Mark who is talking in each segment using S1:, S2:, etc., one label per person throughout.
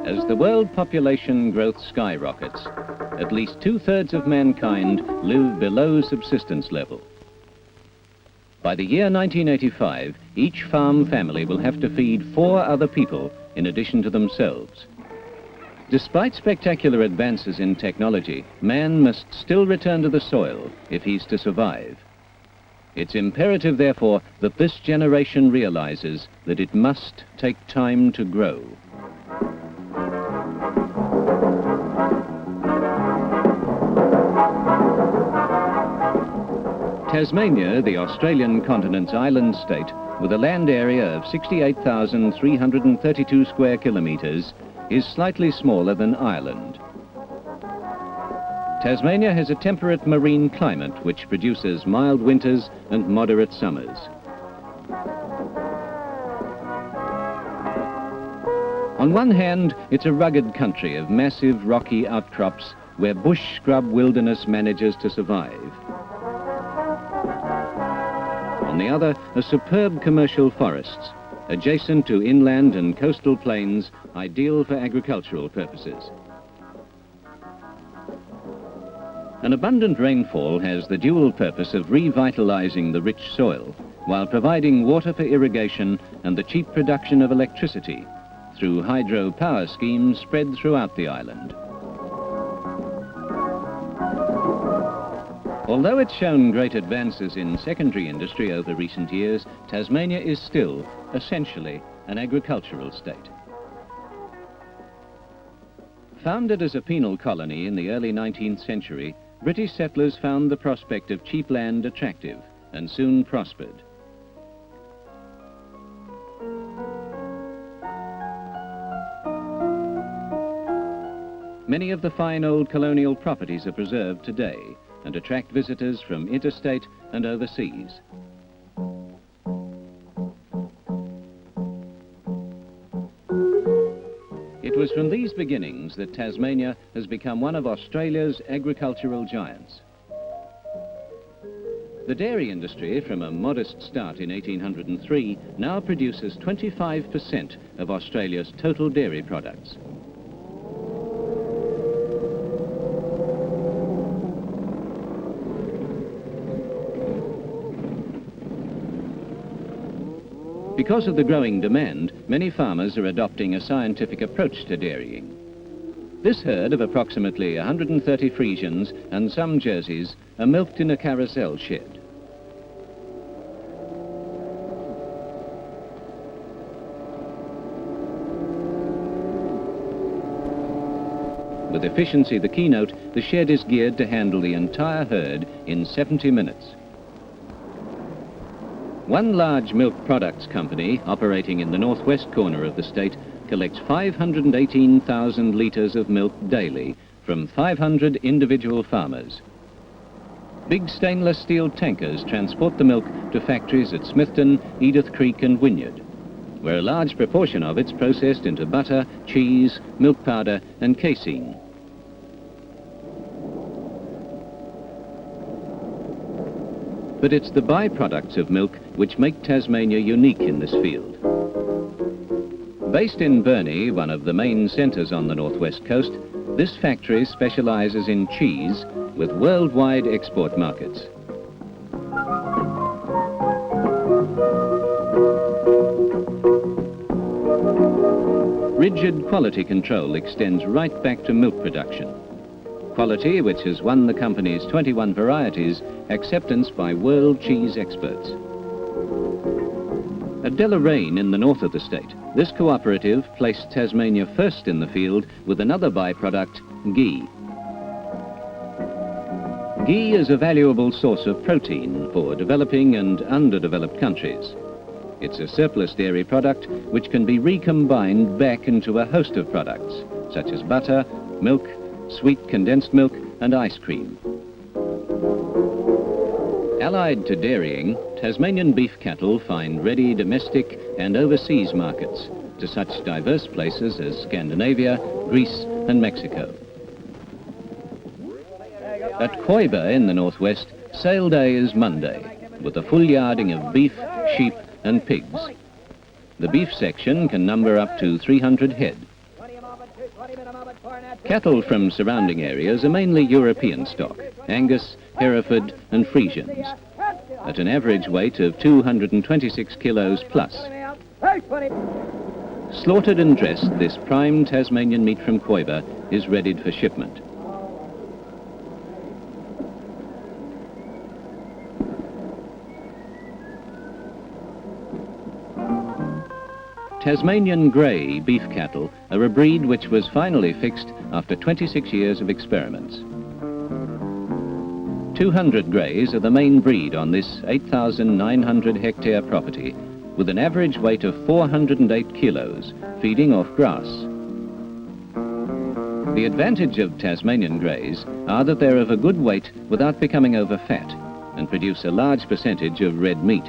S1: As the world population growth skyrockets, at least 2/3 of mankind live below subsistence level. By the year 1985, each farm family will have to feed 4 other people in addition to themselves. Despite spectacular advances in technology, man must still return to the soil if he's to survive. It's imperative, therefore, that this generation realizes that it must take time to grow. Tasmania, the Australian continent's island state, with a land area of 68,332 square kilometres, is slightly smaller than Ireland. Tasmania has a temperate marine climate which produces mild winters and moderate summers. On one hand, it's a rugged country of massive rocky outcrops where bush scrub wilderness manages to survive. On the other, are superb commercial forests, adjacent to inland and coastal plains, ideal for agricultural purposes. An abundant rainfall has the dual purpose of revitalizing the rich soil, while providing water for irrigation and the cheap production of electricity through hydro power schemes spread throughout the island. Although it's shown great advances in secondary industry over recent years, Tasmania is still, essentially, an agricultural state. Founded as a penal colony in the early 19th century, British settlers found the prospect of cheap land attractive and soon prospered. Many of the fine old colonial properties are preserved today and attract visitors from interstate and overseas. It was from these beginnings that Tasmania has become one of Australia's agricultural giants. The dairy industry, from a modest start in 1803, now produces 25% of Australia's total dairy products. Because of the growing demand, many farmers are adopting a scientific approach to dairying. This herd of approximately 130 Friesians and some Jerseys are milked in a carousel shed. With efficiency the keynote, the shed is geared to handle the entire herd in 70 minutes. One large milk products company, operating in the northwest corner of the state, collects 518,000 litres of milk daily from 500 individual farmers. Big stainless steel tankers transport the milk to factories at Smithton, Edith Creek and Wynyard, where a large proportion of it's processed into butter, cheese, milk powder and casein. But it's the byproducts of milk which make Tasmania unique in this field. Based in Burnie, one of the main centres on the northwest coast, this factory specialises in cheese with worldwide export markets. Rigid quality control extends right back to milk production. Quality which has won the company's 21 varieties acceptance by world cheese experts. At Deloraine in the north of the state, this cooperative placed Tasmania first in the field with another byproduct, ghee. Ghee is a valuable source of protein for developing and underdeveloped countries. It's a surplus dairy product which can be recombined back into a host of products, such as butter, milk, sweet condensed milk and ice cream. Allied to dairying, Tasmanian beef cattle find ready domestic and overseas markets to such diverse places as Scandinavia, Greece and Mexico. At Coiba in the northwest, sale day is Monday, with a full yarding of beef, sheep and pigs. The beef section can number up to 300 head. Cattle from surrounding areas are mainly European stock, Angus, Hereford and Friesians, at an average weight of 226 kilos plus. Slaughtered and dressed, this prime Tasmanian meat from Koiva is readied for shipment. Tasmanian grey beef cattle are a breed which was finally fixed after 26 years of experiments. 200 greys are the main breed on this 8,900 hectare property, with an average weight of 408 kilos, feeding off grass. The advantage of Tasmanian greys are that they're of a good weight without becoming over fat and produce a large percentage of red meat.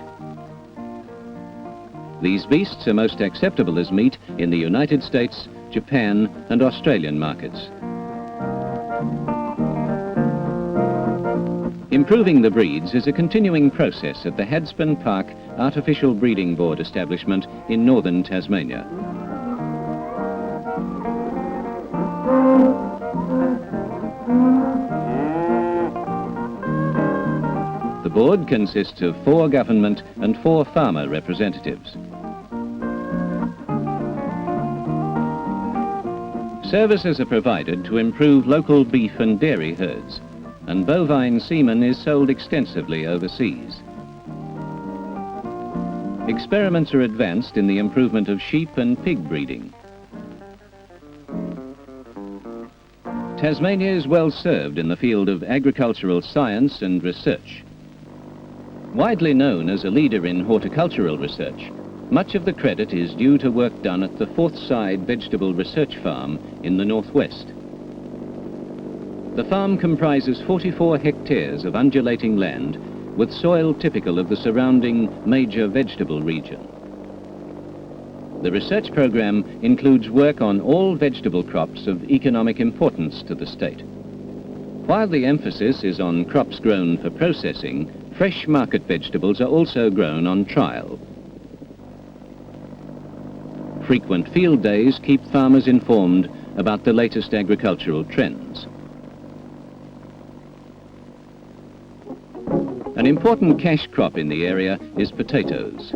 S1: These beasts are most acceptable as meat in the United States, Japan and Australian markets. Improving the breeds is a continuing process at the Hadspen Park Artificial Breeding Board establishment in northern Tasmania. The board consists of 4 government and 4 farmer representatives. Services are provided to improve local beef and dairy herds, and bovine semen is sold extensively overseas. Experiments are advanced in the improvement of sheep and pig breeding. Tasmania is well served in the field of agricultural science and research. Widely known as a leader in horticultural research, much of the credit is due to work done at the Forthside Vegetable Research Farm in the northwest. The farm comprises 44 hectares of undulating land with soil typical of the surrounding major vegetable region. The research program includes work on all vegetable crops of economic importance to the state. While the emphasis is on crops grown for processing, fresh market vegetables are also grown on trial. Frequent field days keep farmers informed about the latest agricultural trends. An important cash crop in the area is potatoes.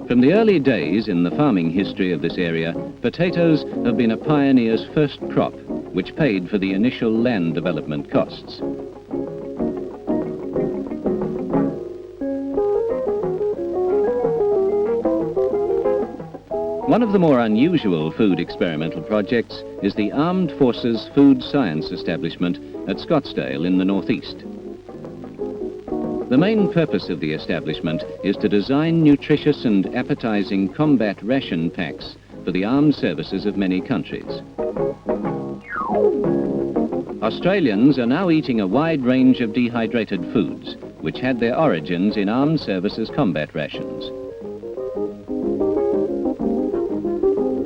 S1: From the early days in the farming history of this area, potatoes have been a pioneer's first crop, which paid for the initial land development costs. One of the more unusual food experimental projects is the Armed Forces Food Science Establishment at Scottsdale in the northeast. The main purpose of the establishment is to design nutritious and appetizing combat ration packs for the armed services of many countries. Australians are now eating a wide range of dehydrated foods, which had their origins in armed services combat rations.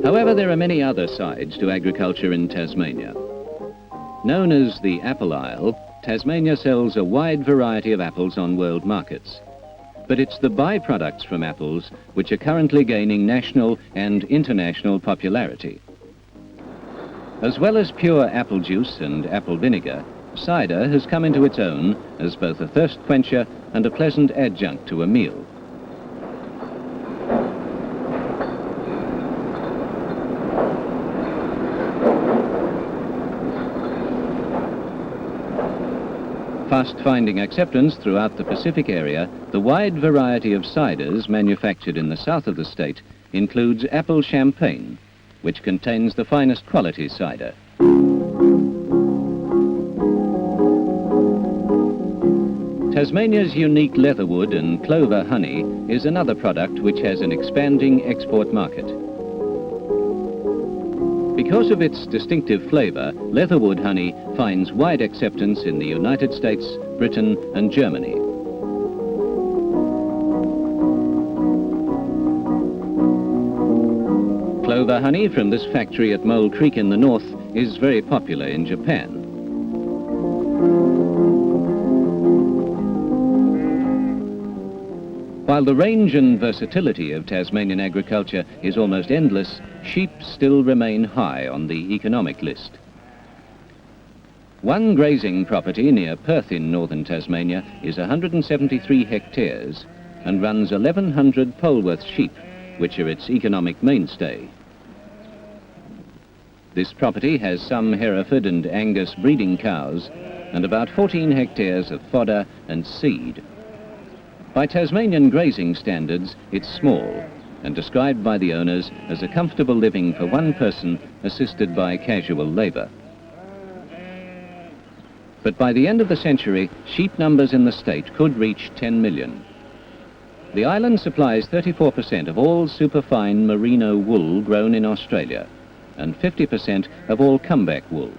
S1: However, there are many other sides to agriculture in Tasmania. Known as the Apple Isle, Tasmania sells a wide variety of apples on world markets. But it's the byproducts from apples which are currently gaining national and international popularity. As well as pure apple juice and apple vinegar, cider has come into its own as both a thirst quencher and a pleasant adjunct to a meal. Fast finding acceptance throughout the Pacific area, the wide variety of ciders manufactured in the south of the state includes apple champagne, which contains the finest quality cider. Tasmania's unique Leatherwood and Clover Honey is another product which has an expanding export market. Because of its distinctive flavour, Leatherwood honey finds wide acceptance in the United States, Britain and Germany. Clover honey from this factory at Mole Creek in the north is very popular in Japan. While the range and versatility of Tasmanian agriculture is almost endless, sheep still remain high on the economic list. One grazing property near Perth in northern Tasmania is 173 hectares and runs 1,100 Polworth sheep, which are its economic mainstay. This property has some Hereford and Angus breeding cows and about 14 hectares of fodder and seed. By Tasmanian grazing standards, it's small and described by the owners as a comfortable living for one person assisted by casual labour. But by the end of the century, sheep numbers in the state could reach 10 million. The island supplies 34% of all superfine merino wool grown in Australia and 50% of all comeback wool.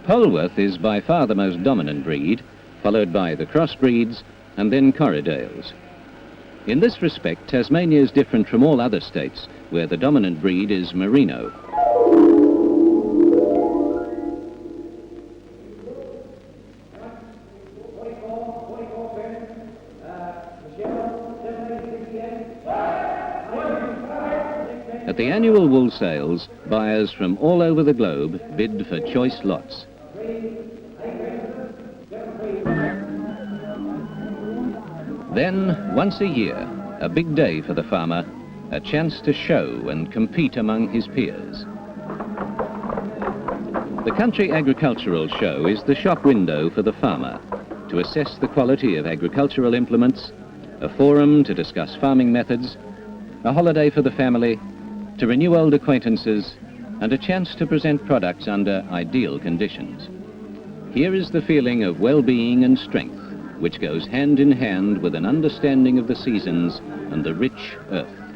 S1: Polworth is by far the most dominant breed, followed by the crossbreeds and then Corriedales. In this respect, Tasmania is different from all other states where the dominant breed is merino. At the annual wool sales, buyers from all over the globe bid for choice lots. Then, once a year, a big day for the farmer, a chance to show and compete among his peers. The Country Agricultural Show is the shop window for the farmer to assess the quality of agricultural implements, a forum to discuss farming methods, a holiday for the family, to renew old acquaintances, and a chance to present products under ideal conditions. Here is the feeling of well-being and strength, which goes hand in hand with an understanding of the seasons and the rich earth.